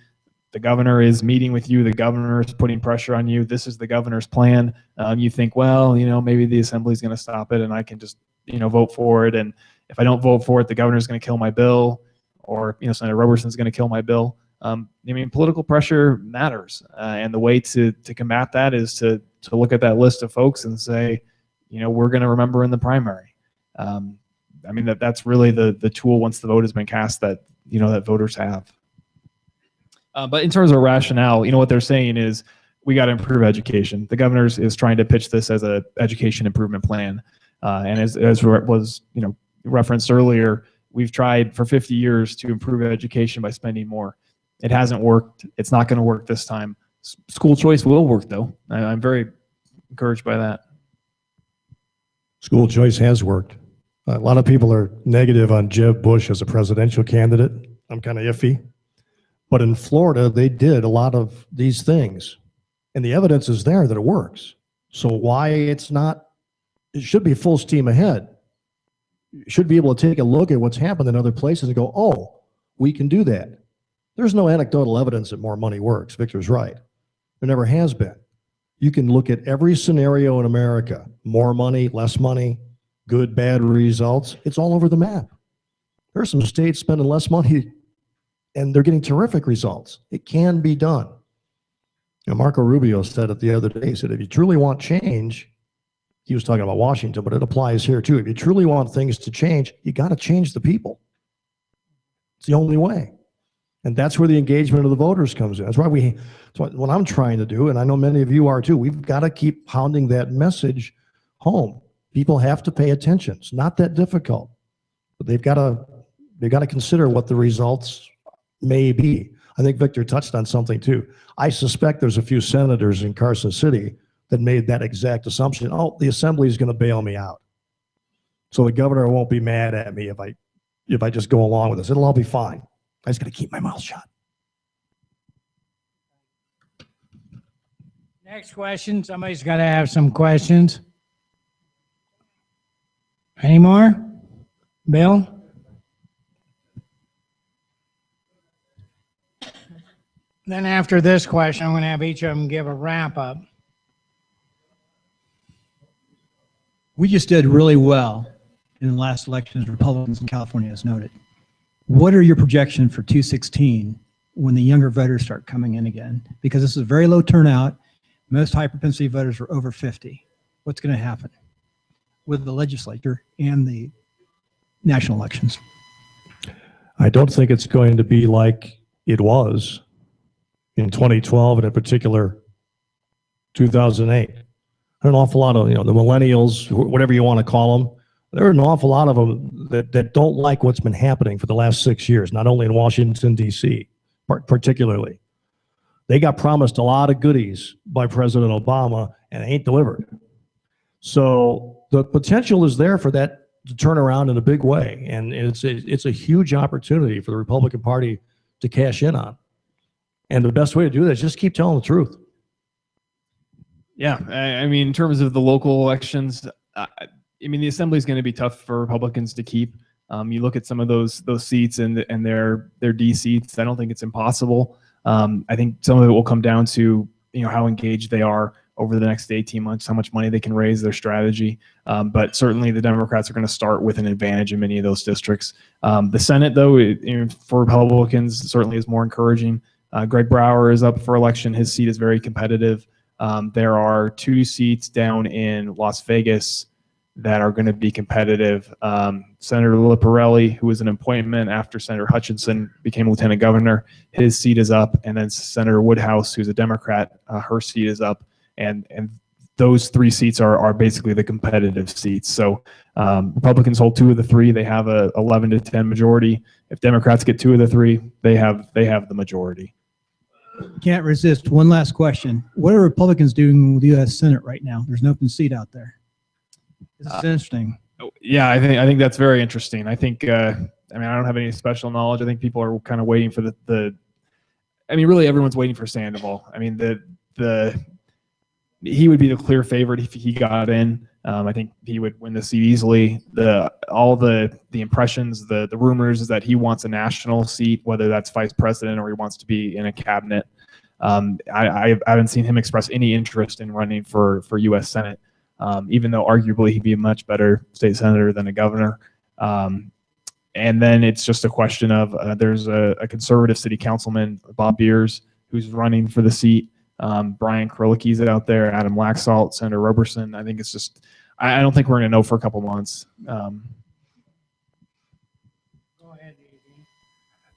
the governor is meeting with you, the governor is putting pressure on you, this is the governor's plan. You think, well, maybe the assembly is going to stop it and I can just, vote for it. And if I don't vote for it, the governor's going to kill my bill, or, Senator Roberson's going to kill my bill. Political pressure matters. And the way to combat that is to look at that list of folks and say, we're going to remember in the primary. That's really the tool once the vote has been cast that, that voters have. But in terms of rationale, what they're saying is we got to improve education. The governor is trying to pitch this as a education improvement plan. And as was, referenced earlier, we've tried for 50 years to improve education by spending more. It hasn't worked. It's not going to work this time. School choice will work, though. I'm very encouraged by that. School choice has worked. A lot of people are negative on Jeb Bush as a presidential candidate. I'm kind of iffy. But in Florida, they did a lot of these things. And the evidence is there that it works. So why it's not, it should be full steam ahead. You should be able to take a look at what's happened in other places and go, oh, we can do that. There's no anecdotal evidence that more money works. Victor's right. There never has been. You can look at every scenario in America, more money, less money, good, bad results. It's all over the map. There are some states spending less money and they're getting terrific results. It can be done. Marco Rubio said it the other day. He said, if you truly want change, he was talking about Washington, but it applies here too. If you truly want things to change, you got to change the people. It's the only way. And that's where the engagement of the voters comes in. That's what I'm trying to do, and I know many of you are too. We've got to keep pounding that message home. People have to pay attention. It's not that difficult, but they've got to consider what the results may be. I think Victor touched on something too. I suspect there's a few senators in Carson City that made that exact assumption. Oh, the assembly is going to bail me out, so the governor won't be mad at me if I just go along with this. It'll all be fine. I just got to keep my mouth shut. Next question. Somebody's got to have some questions. Any more? Bill? Then after this question, I'm going to have each of them give a wrap up. We just did really well in the last elections, Republicans in California, as noted. What are your projections for 2016 when the younger voters start coming in again? Because this is a very low turnout. Most high propensity voters are over 50. What's going to happen with the legislature and the national elections? I don't think it's going to be like it was in 2012 and in particular 2008. There are an awful lot of, the millennials, whatever you want to call them, there are an awful lot of them that don't like what's been happening for the last 6 years, not only in Washington, D.C., particularly. They got promised a lot of goodies by President Obama and ain't delivered. So the potential is there for that to turn around in a big way. And it's a huge opportunity for the Republican Party to cash in on. And the best way to do that is just keep telling the truth. Yeah, I mean, in terms of the local elections, I mean, the assembly is going to be tough for Republicans to keep. You look at some of those seats and their D seats. I don't think it's impossible. I think some of it will come down to how engaged they are over the next 18 months, how much money they can raise, their strategy. But certainly the Democrats are going to start with an advantage in many of those districts. The Senate, though, for Republicans certainly is more encouraging. Greg Brower is up for election. His seat is very competitive. There are 2 seats down in Las Vegas that are going to be competitive. Senator Liparelli, who was an appointment after Senator Hutchinson became lieutenant governor, his seat is up. And then Senator Woodhouse, who's a Democrat, her seat is up. And those 3 seats are basically the competitive seats. So Republicans hold 2 of the 3. They have a 11-10 majority. If Democrats get 2 of the 3, they have the majority. Can't resist. One last question. What are Republicans doing with the U.S. Senate right now? There's an open seat out there. This is interesting. Yeah, I think that's very interesting. I think I don't have any special knowledge. I think people are kind of waiting for really everyone's waiting for Sandoval. I mean, he would be the clear favorite if he got in. I think he would win the seat easily. All the impressions, the rumors is that he wants a national seat, whether that's vice president or he wants to be in a cabinet. I haven't seen him express any interest in running for U.S. Senate, even though arguably he'd be a much better state senator than a governor. And then it's just a question of there's a conservative city councilman, Bob Beers, who's running for the seat. Brian Krolicki's out there, Adam Laxalt, Senator Roberson. I think it's just, I don't think we're going to know for a couple months.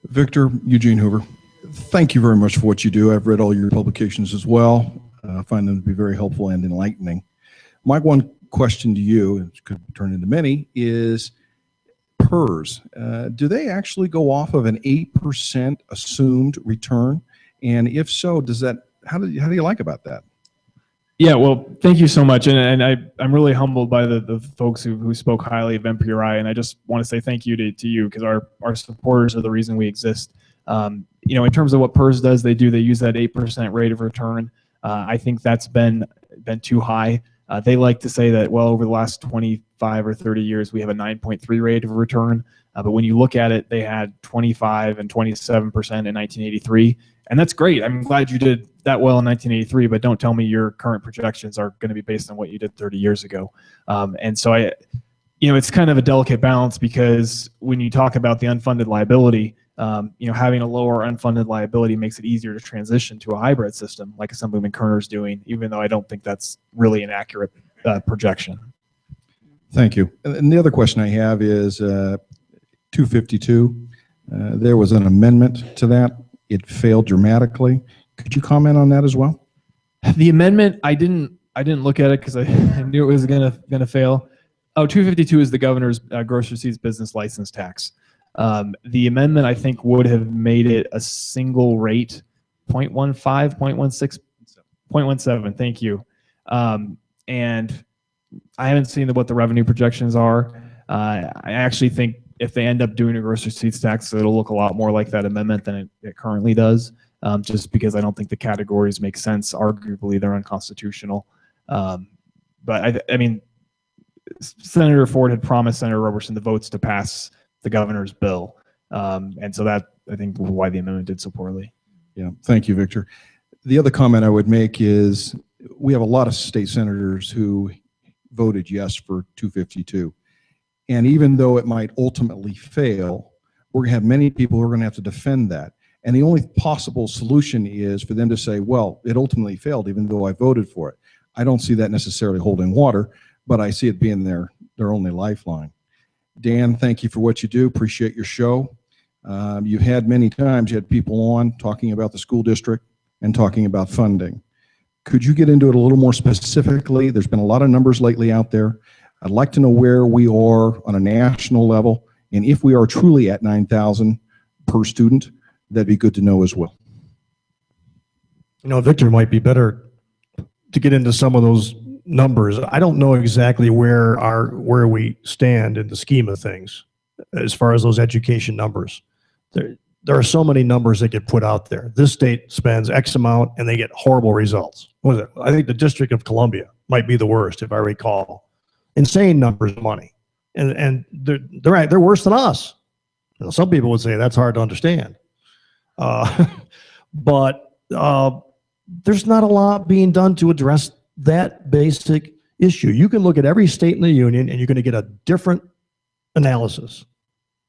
Victor Eugene Hoover, thank you very much for what you do. I've read all your publications as well. I find them to be very helpful and enlightening. My one question to you, it could turn into many, is PERS. Do they actually go off of an 8% assumed return? And if so, how do you like about that? Yeah, well, thank you so much, and I'm really humbled by the folks who spoke highly of MPRI, and I just want to say thank you to you, because our supporters are the reason we exist. In terms of what PERS does, they use that 8% rate of return. I think that's been too high. They like to say that, well, over the last 25 or 30 years, we have a 9.3 rate of return. But when you look at it, they had 25 and 27% in 1983. And that's great. I'm glad you did that well in 1983, but don't tell me your current projections are going to be based on what you did 30 years ago. And so it's kind of a delicate balance, because when you talk about the unfunded liability, having a lower unfunded liability makes it easier to transition to a hybrid system like Assemblyman Kerner's doing, even though I don't think that's really an accurate projection. Thank you. And the other question I have is 252. There was an amendment to that. It failed dramatically. Could you comment on that as well? The amendment, I didn't look at it because I knew it was gonna fail. Oh, 252 is the governor's gross receipts business license tax. The amendment, I think, would have made it a single rate, 0.15, 0.16, 0.17. Thank you. And I haven't seen what the revenue projections are. I actually think if they end up doing a gross receipts tax, it'll look a lot more like that amendment than it currently does, just because I don't think the categories make sense. Arguably, they're unconstitutional. But I mean, Senator Ford had promised Senator Roberson the votes to pass the governor's bill. And so that, I think, why the amendment did so poorly. Yeah, thank you, Victor. The other comment I would make is we have a lot of state senators who voted yes for 252. And even though it might ultimately fail, we're going to have many people who are going to have to defend that. And the only possible solution is for them to say, well, it ultimately failed, even though I voted for it. I don't see that necessarily holding water, but I see it being their only lifeline. Dan, thank you for what you do. Appreciate your show. You've had many times, you had people on talking about the school district and talking about funding. Could you get into it a little more specifically? There's been a lot of numbers lately out there. I'd like to know where we are on a national level, and if we are truly at 9,000 per student, that'd be good to know as well. Victor might be better to get into some of those numbers, I don't know exactly where we stand in the scheme of things as far as those education numbers. There are so many numbers that get put out there. This state spends X amount and they get horrible results. What is it? I think the District of Columbia might be the worst, if I recall. Insane numbers of money. And they're worse than us. You know, some people would say that's hard to understand. But there's not a lot being done to address that basic issue. You can look at every state in the union and you're going to get a different analysis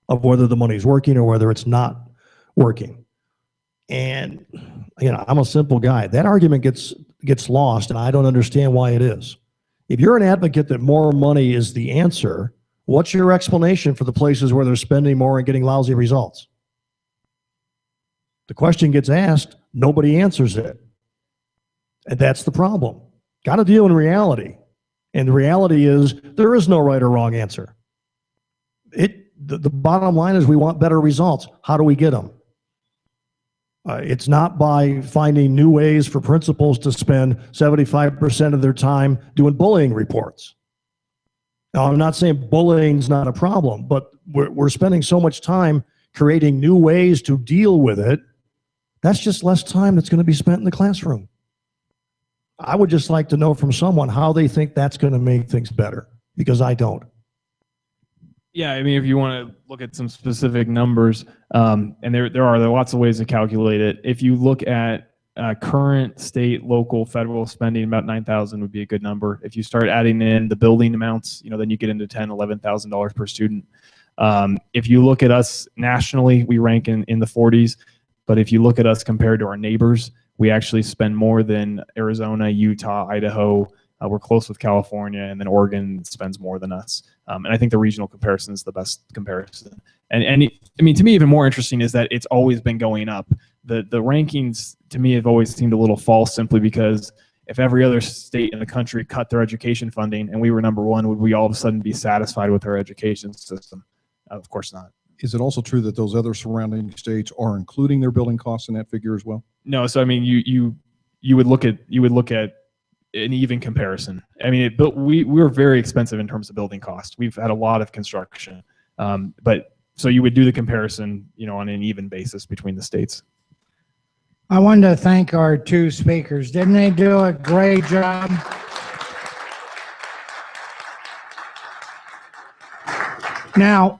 of whether the money's working or whether it's not working. And, you know, I'm a simple guy. That argument gets lost, and I don't understand why it is. If you're an advocate that more money is the answer, what's your explanation for the places where they're spending more and getting lousy results? The question gets asked, nobody answers it. And that's the problem. Got to deal in reality. And the reality is there is no right or wrong answer. The bottom line is we want better results. How do we get them? It's not by finding new ways for principals to spend 75% of their time doing bullying reports. Now, I'm not saying bullying's not a problem, but we're spending so much time creating new ways to deal with it. That's just less time that's going to be spent in the classroom. I would just like to know from someone how they think that's going to make things better, because I don't. Yeah, I mean, if you want to look at some specific numbers, and there are lots of ways to calculate it. If you look at current state, local, federal spending, about 9,000 would be a good number. If you start adding in the building amounts, you know, then you get into $10,000, $11,000 per student. If you look at us nationally, we rank in the 40s. But if you look at us compared to our neighbors, we actually spend more than Arizona, Utah, Idaho. We're close with California, and then Oregon spends more than us. And I think the regional comparison is the best comparison. And I mean, to me, even more interesting is that it's always been going up. The rankings, to me, have always seemed a little false, simply because if every other state in the country cut their education funding and we were number one, would we all of a sudden be satisfied with our education system? Of course not. Is it also true that those other surrounding states are including their building costs in that figure as well? No. So I mean, you would look at an even comparison. I mean, we're very expensive in terms of building cost. We've had a lot of construction, but so you would do the comparison, you know, on an even basis between the states. I wanted to thank our two speakers. Didn't they do a great job? Now,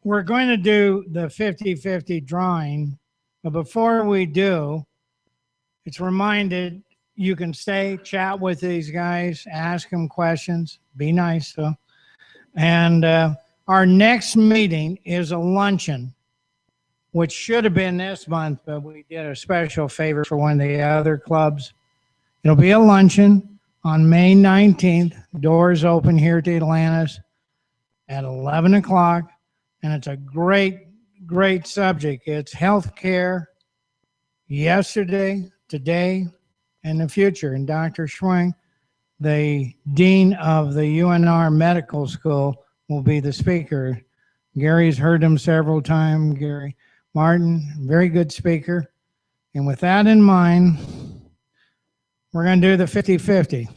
we're going to do the 50-50 drawing, but before we do, it's reminded you can stay, chat with these guys, ask them questions, be nice though. And our next meeting is a luncheon, which should have been this month, but we did a special favor for one of the other clubs. It'll be a luncheon on May 19th. Doors open here at Atlantis at 11 o'clock. And it's a great, great subject. It's healthcare yesterday, today, and the future. And Dr. Schwing, the dean of the UNR Medical School, will be the speaker. Gary's heard him several times. Gary Martin, very good speaker. And with that in mind, we're going to do the 50-50.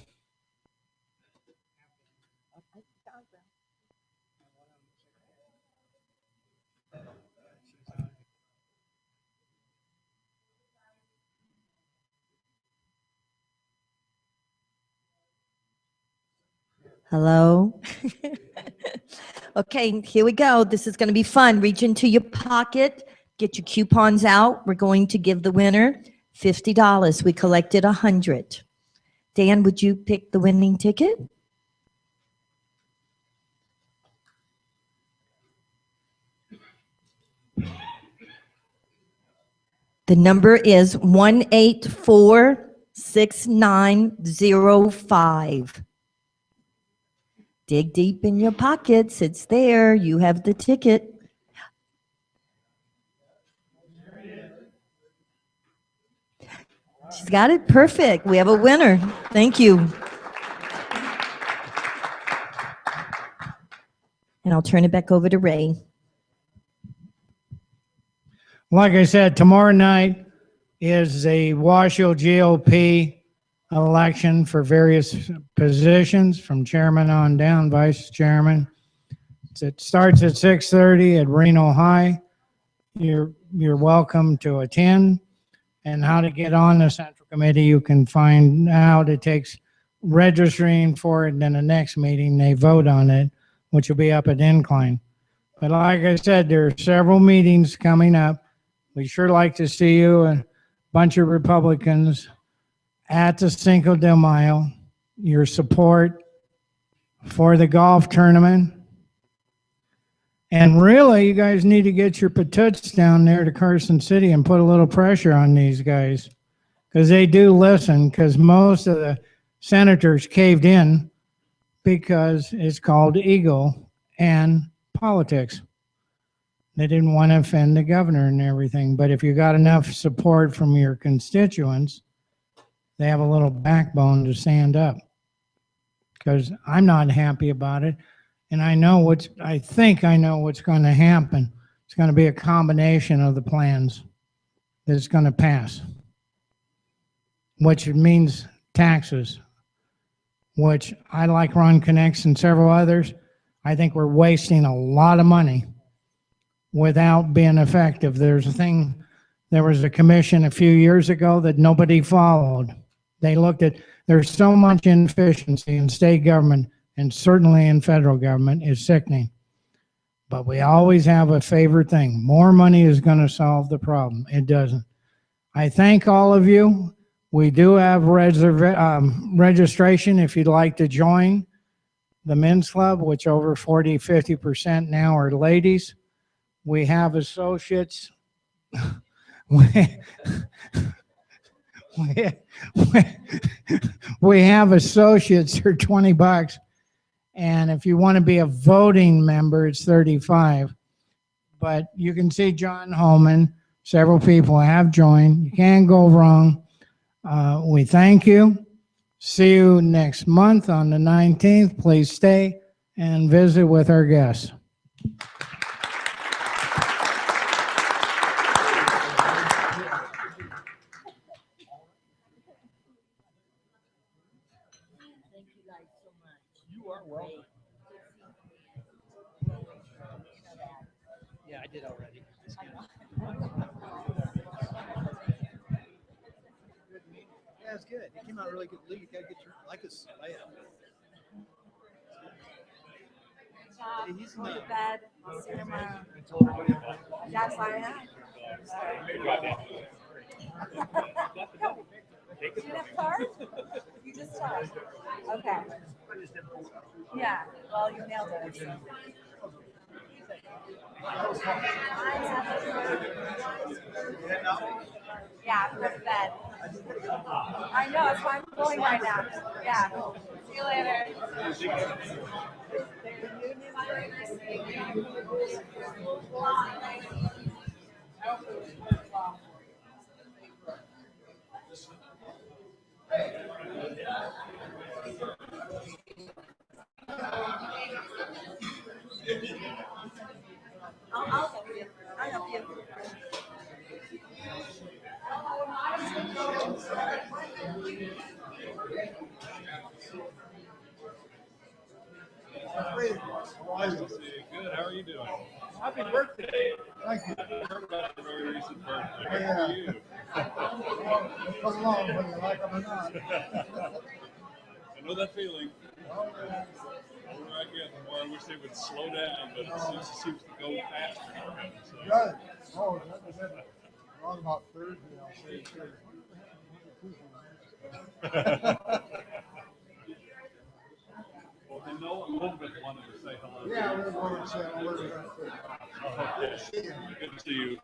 Hello. Okay, here we go. This is going to be fun. Reach into your pocket, get your coupons out. We're going to give the winner $50. We collected 100. Dan, would you pick the winning ticket? The number is 1846905. Dig deep in your pockets. It's there. You have the ticket. She's got it. Perfect. We have a winner. Thank you. And I'll turn it back over to Ray. Like I said, tomorrow night is the Washoe GOP election for various positions from chairman on down, vice chairman. It starts at 6:30 at Reno High. You're welcome to attend. And how to get on the Central Committee, you can find out. It takes registering for it, and then the next meeting, they vote on it, which will be up at Incline. But like I said, there are several meetings coming up. We sure like to see you, a bunch of Republicans at the Cinco de Mayo, your support for the golf tournament. And really, you guys need to get your patoots down there to Carson City and put a little pressure on these guys, because they do listen, because most of the senators caved in because it's called ego and politics. They didn't want to offend the governor and everything. But if you got enough support from your constituents, they have a little backbone to stand up. Because I'm not happy about it. And I think I know what's going to happen. It's going to be a combination of the plans that's going to pass, which means taxes, which I, like Ron Connects and several others, I think we're wasting a lot of money without being effective. There was a commission a few years ago that nobody followed. They looked at, there's so much inefficiency in state government, and certainly in federal government, is sickening. But we always have a favorite thing. More money is going to solve the problem. It doesn't. I thank all of you. We do have registration if you'd like to join the men's club, which over 50% now are ladies. We have associates. We have associates for $20. And if you want to be a voting member, it's $35. But you can see John Holman. Several people have joined. You can't go wrong. We thank you. See you next month on the 19th. Please stay and visit with our guests. Yeah, I did already. Yeah, it's good. It came out really good. You gotta get your layout. He's not bad. I'll see you tomorrow. Yes, I am. Do you have cards? You just talked. Okay. Yeah. Well, you nailed it. So. Yeah, I'm going to bed. I know, that's why I'm going right now. Yeah. See you later. I'll help you. I'll help you. Good. How are you doing? Happy birthday. Thank you. I heard about your very recent birthday. Good for you. Come along, whether you like them or not. I know that feeling. The older I get, the more I wish they would slow down, but it seems to go faster. So. Right. Oh, around about Thursday, I'll say it too. Well, I know Elizabeth wanted to say hello. Yeah, we wanted to say hello. Okay. Good to see you.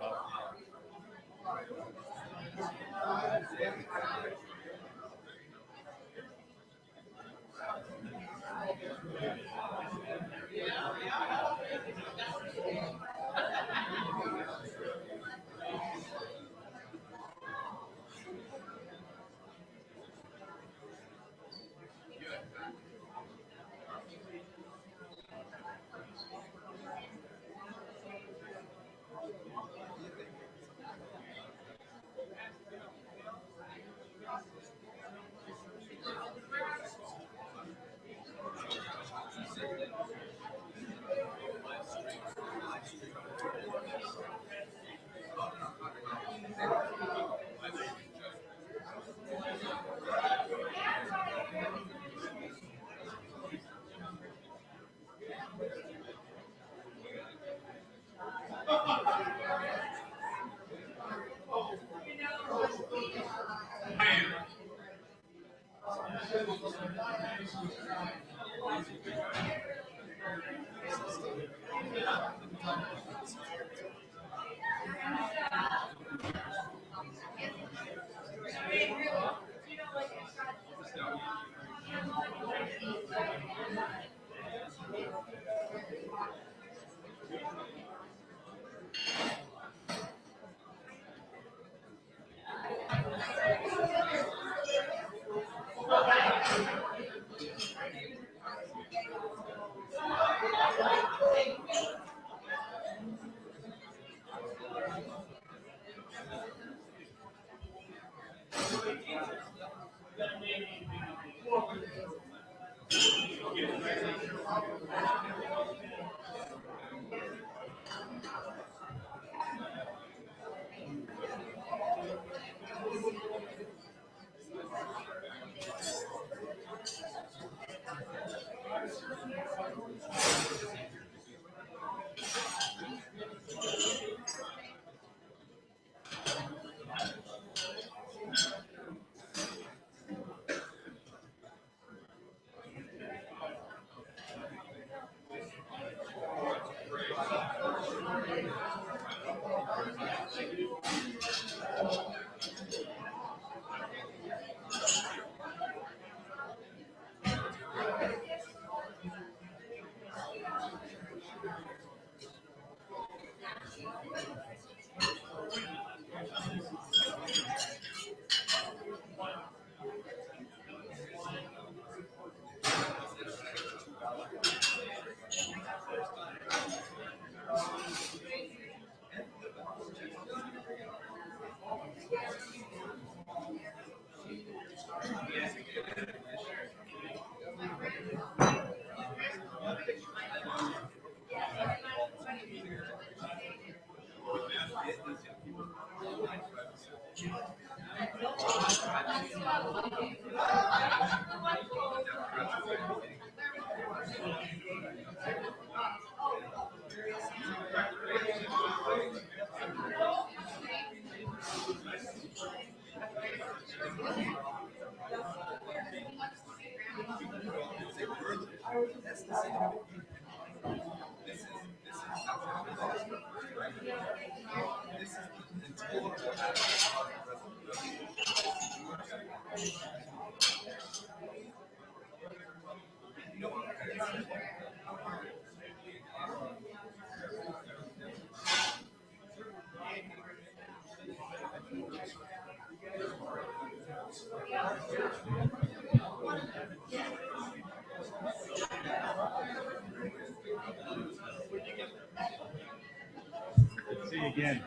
See you again.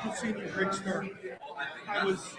Good seeing you, Rick Stern. I was